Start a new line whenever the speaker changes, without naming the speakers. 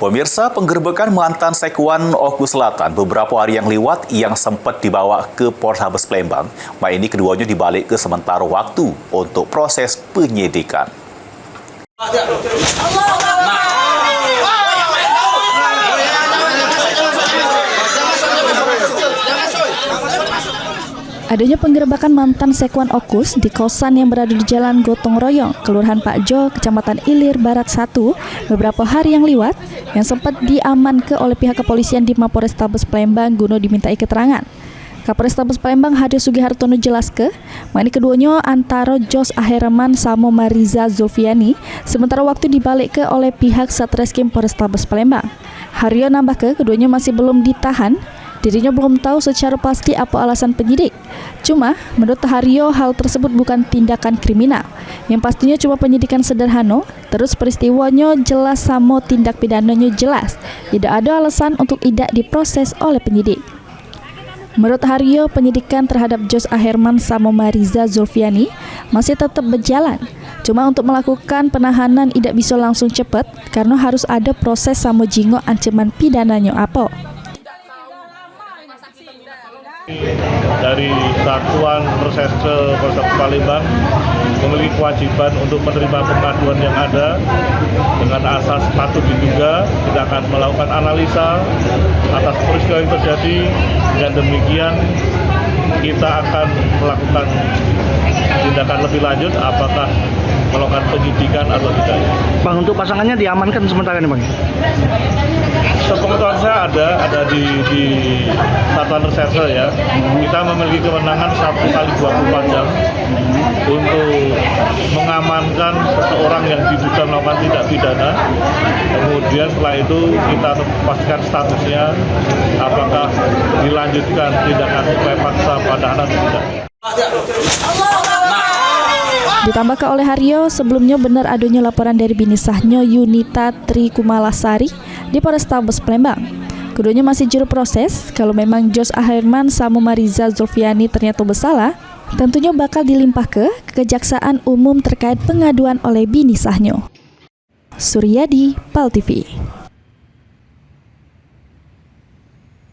Pemirsa, penggerbekan mantan Sekwan Oku Selatan beberapa hari yang lewat yang sempat dibawa ke Polrestabes Palembang. Malam ini keduanya dibalik ke sementara waktu untuk proses penyidikan.
Adanya penggerebekan mantan Sekwan Okus di kosan yang berada di Jalan Gotong Royong, Kelurahan Pak Jo, Kecamatan Ilir Barat 1, beberapa hari yang lewat, yang sempat diamankan oleh pihak kepolisian di Mapolrestabes Palembang guna dimintai keterangan. Kapolrestabes Palembang Hadi Sugihartono jelaskan, ini keduanya antara Jos Aherman sama Mariza Zulfiani, sementara waktu dibalik ke oleh pihak Satreskrim Polrestabes Palembang. Haryo nambah ke keduanya masih belum ditahan. Dirinya belum tahu secara pasti apa alasan penyidik. Cuma, menurut Haryo, hal tersebut bukan tindakan kriminal. Yang pastinya cuma penyidikan sederhana, terus peristiwanya jelas sama tindak pidananya jelas. Tidak ada alasan untuk tidak diproses oleh penyidik. Menurut Haryo, penyidikan terhadap Jos Aherman sama Mariza Zulfiani masih tetap berjalan. Cuma untuk melakukan penahanan tidak bisa langsung cepat, karena harus ada proses sama jingo ancaman pidananya apa.
Dari Satuan Reserse Polrestabes Palembang memiliki kewajiban untuk menerima pengaduan yang ada dengan asas patut diduga. Kita akan melakukan analisa atas peristiwa yang terjadi, dan demikian kita akan melakukan tindakan lebih lanjut apakah melakukan penyidikan atau tidak.
Bang, untuk pasangannya diamankan sementara ini, Bang?
Sepengetahuan saya ada di Satuan Reserse ya. Kita memiliki kewenangan 1x24 jam untuk mengamankan seseorang yang diduga melakukan tindak pidana. Kemudian setelah itu kita pastikan statusnya apakah dilanjutkan tindakan upaya paksa penahanan atau tidak.
Ditambahkan oleh Haryo, sebelumnya benar adanya laporan dari bini sahnya Yunita Trikumalasari di Polrestabes Palembang. Keduanya masih juru proses. Kalau memang Jos Aherman sama Mariza Zulfiani ternyata bersalah, tentunya bakal dilimpah ke Kejaksaan Umum terkait pengaduan oleh bini sahnya. Suryadi, PAL TV.